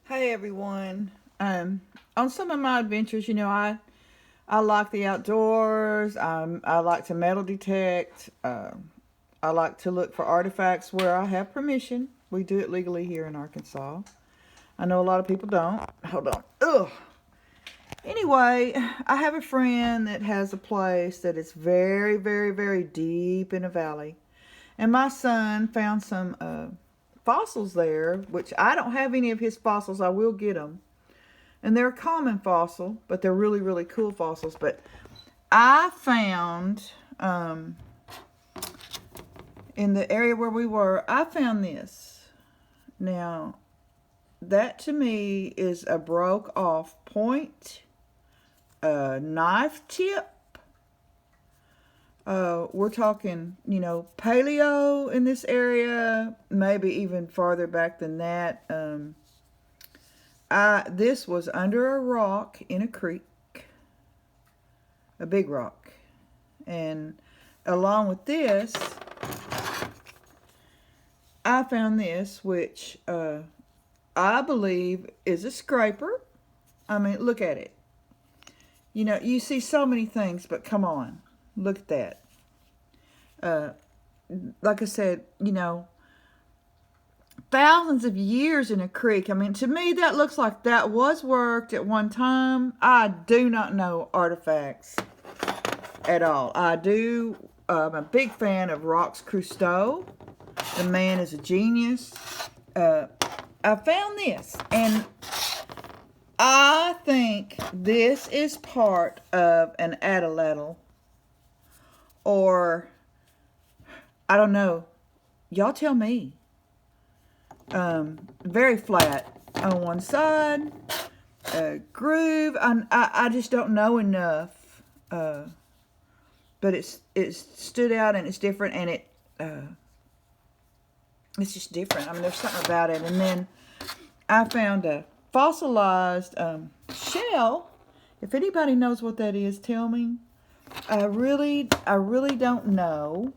Hey everyone. On some of my adventures, I like the outdoors. I like to metal detect. I like to look for artifacts where I have permission. We do it legally here in Arkansas. I know a lot of people don't. Hold on. Ugh. Anyway, I have a friend that has a place that is very, very, very deep in a valley. And my son found some fossils there, which I don't have any of his fossils. I will get them. And they're a common fossil, but they're really, really cool fossils. But I found, in the area where we were, I found this. Now, that to me is a broke off point, knife tip. We're talking, paleo in this area, maybe even farther back than that. This was under a rock in a creek, a big rock. And along with this, I found this, which I believe is a scraper. I mean, look at it. You see so many things, but come on. Look at that. Like I said, thousands of years in a creek. I mean, to me, that looks like that was worked at one time. I do not know artifacts at all. I'm a big fan of Rocks Cousteau. The man is a genius. I found this, and I think this is part of an atlatl, or I don't know. Y'all tell me. Very flat on one side, groove. I just don't know enough, but it stood out and it's different, and it's just different. I mean, there's something about it. And then I found a fossilized shell. If anybody knows what that is, tell me. I really don't know.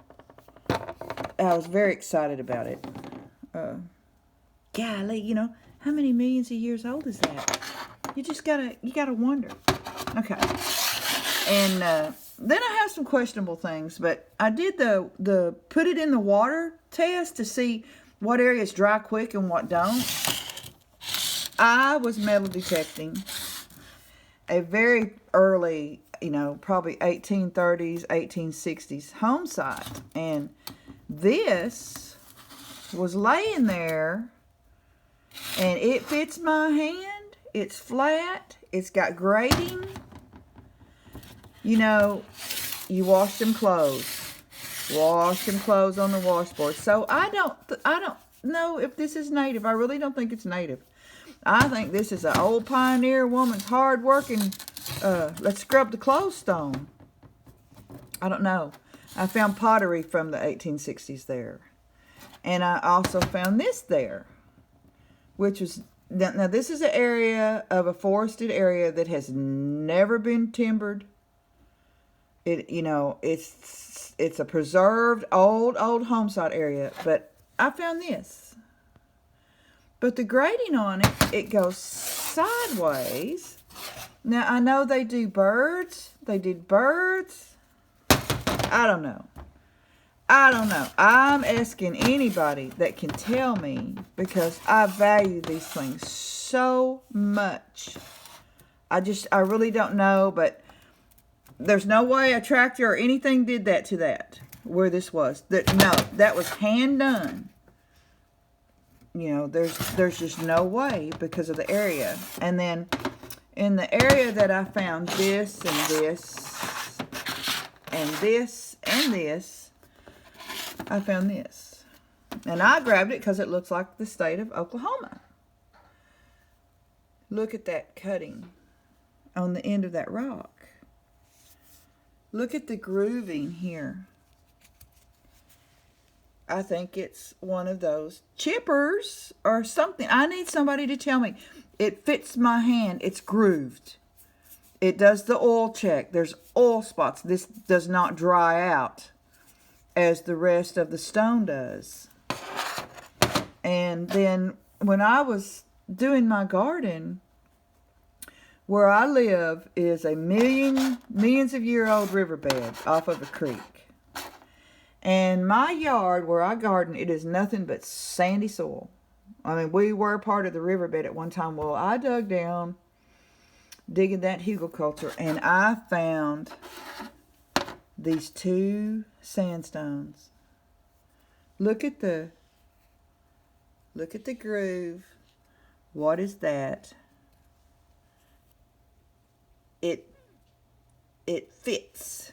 I was very excited about it. Golly, how many millions of years old is that? You gotta wonder. Okay. And then I have some questionable things, but I did the put it in the water test to see what areas dry quick and what don't. I was metal detecting a very early, probably 1830s, 1860s home site. And this was laying there, and it fits my hand. It's flat. It's got grading. You wash them clothes. Wash them clothes on the washboard. So I don't know if this is native. I really don't think it's native. I think this is an old pioneer woman's hard working, let's scrub the clothes stone. I don't know. I found pottery from the 1860s there. And I also found this there, which was, now this is an area of a forested area that has never been timbered. It's a preserved old homesite area, but I found this. But the grading on it, it goes sideways. Now I know they do birds. They did birds. I don't know. I'm asking anybody that can tell me, because I value these things so much. I really don't know, but there's no way a tractor or anything did that to that, where this was. That was hand done. There's just no way because of the area. And then in the area that I found this and this and this and this, I found this. And I grabbed it because it looks like the state of Oklahoma. Look at that cutting on the end of that rock. Look at the grooving here. I think it's one of those chippers or something. I need somebody to tell me. It fits my hand. It's grooved. It does the oil check. There's oil spots. This does not dry out as the rest of the stone does. And then when I was doing my garden, where I live is a millions of year old riverbed off of a creek. And my yard where I garden, it is nothing but sandy soil. I mean, we were part of the riverbed at one time. Well, I dug down, digging that hugelkultur, and I found these 2 sandstones. Look at the groove. What is that? It fits.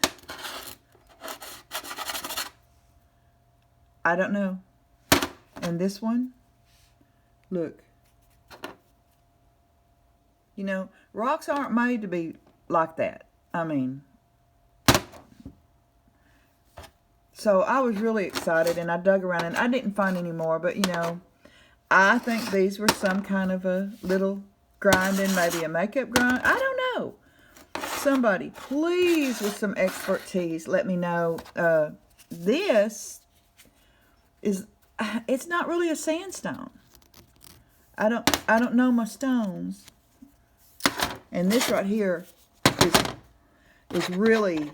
I don't know. And this one, look. You know, rocks aren't made to be like that. I mean, so I was really excited, and I dug around, and I didn't find any more, but you know, I think these were some kind of a little grinding, maybe a makeup grind. I don't know. Somebody, please, with some expertise, let me know. This is, it's not really a sandstone. I don't know my stones. And this right here is really,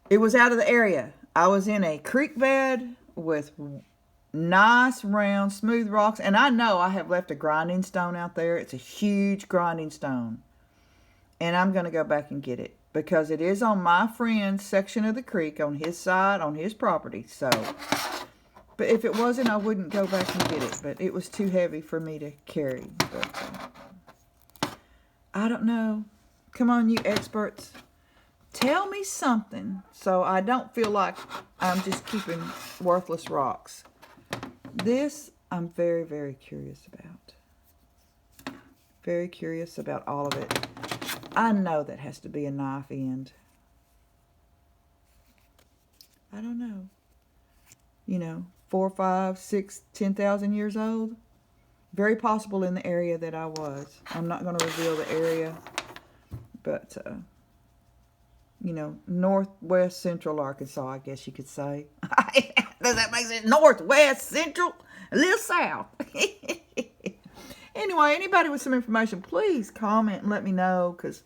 it was out of the area. I was in a creek bed with nice, round, smooth rocks. And I know I have left a grinding stone out there. It's a huge grinding stone. And I'm going to go back and get it, because it is on my friend's section of the creek, on his side, on his property. So, but if it wasn't, I wouldn't go back and get it. But it was too heavy for me to carry. But I don't know. Come on, you experts. Tell me something so I don't feel like I'm just keeping worthless rocks. This I'm very, very curious about. Very curious about all of it. I know that has to be a knife end. I don't know. You know, 4, 5, 6, 10,000 years old. Very possible in the area that I was. I'm not going to reveal the area. But, you know, northwest central Arkansas, I guess you could say. Does that make sense? Northwest central, a little south. Anyway, anybody with some information, please comment and let me know, because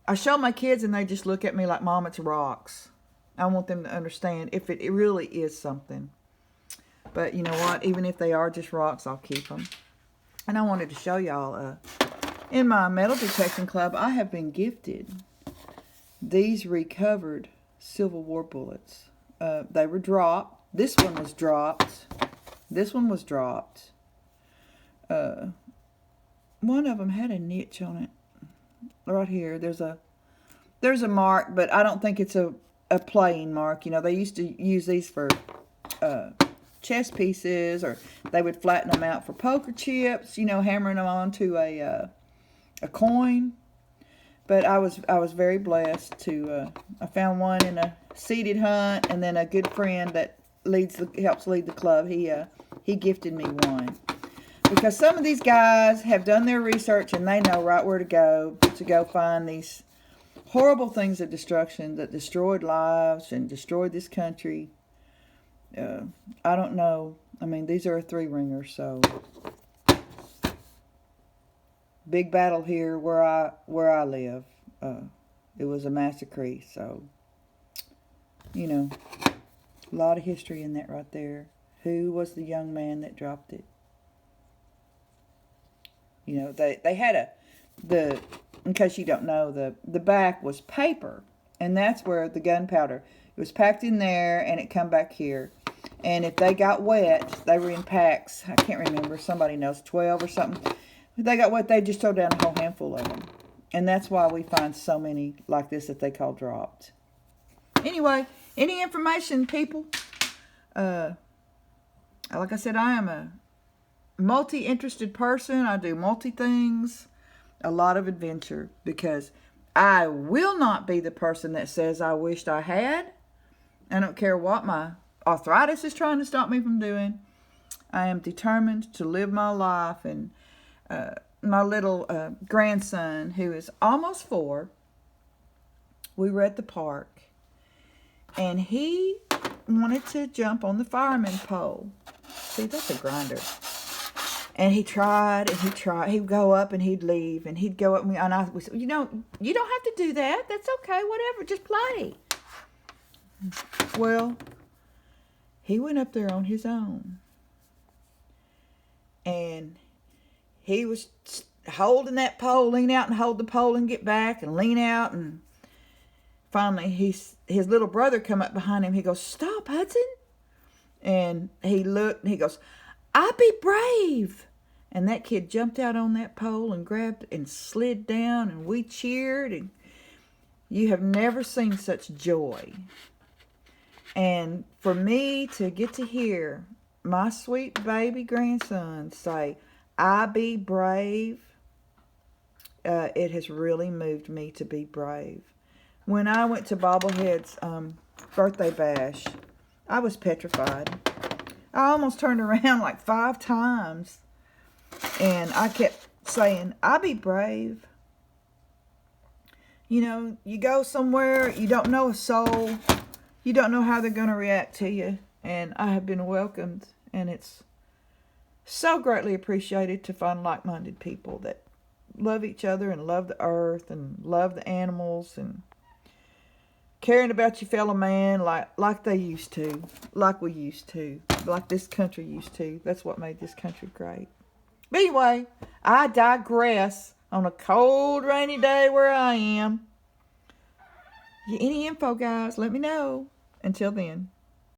I show my kids and they just look at me like, Mom, it's rocks. I want them to understand if it really is something. But you know what? Even if they are just rocks, I'll keep them. And I wanted to show y'all, in my metal detection club, I have been gifted these recovered Civil War bullets. They were dropped. This one was dropped. This one was dropped. One of them had a niche on it. Right here. There's a mark, but I don't think it's a playing mark. You know, they used to use these for chess pieces, or they would flatten them out for poker chips, you know, hammering them onto a coin. But I was very blessed to, I found one in a seeded hunt, and then a good friend that helps lead the club, he gifted me one. Because some of these guys have done their research and they know right where to go find these horrible things of destruction that destroyed lives and destroyed this country. I don't know. I mean, these are a 3-ringer, so big battle here where I live. It was a massacre, so you know, a lot of history in that right there. Who was the young man that dropped it? You know, they had in case you don't know, the back was paper, and that's where the gunpowder, it was packed in there, and it come back here. And if they got wet, they were in packs. I can't remember. Somebody knows, 12 or something. If they got wet, they just throw down a whole handful of them. And that's why we find so many like this that they call dropped. Anyway, any information, people? Like I said, I am a multi-interested person. I do multi-things. A lot of adventure. Because I will not be the person that says I wished I had. I don't care what my arthritis is trying to stop me from doing. I am determined to live my life. And my little grandson, who is almost 4, we were at the park, and he wanted to jump on the fireman pole. See, that's a grinder. And he tried and he tried. He'd go up and he'd leave, and he'd go up and we said, you don't have to do that. That's okay. Whatever. Just play. Well, he went up there on his own, and he was holding that pole, lean out and hold the pole and get back and lean out, and finally his little brother come up behind him. He goes, "Stop, Hudson." And he looked and he goes, "I be brave." And that kid jumped out on that pole and grabbed and slid down, and we cheered, and you have never seen such joy. And for me to get to hear my sweet baby grandson say, "I be brave," it has really moved me to be brave. When I went to Bobblehead's birthday bash, I was petrified. I almost turned around like 5 times. And I kept saying, "I be brave." You know, you go somewhere, you don't know a soul. You don't know how they're going to react to you. And I have been welcomed. And it's so greatly appreciated to find like-minded people that love each other and love the earth and love the animals and caring about your fellow man like they used to, like we used to, like this country used to. That's what made this country great. But anyway, I digress on a cold, rainy day where I am. Any info, guys, let me know. Until then.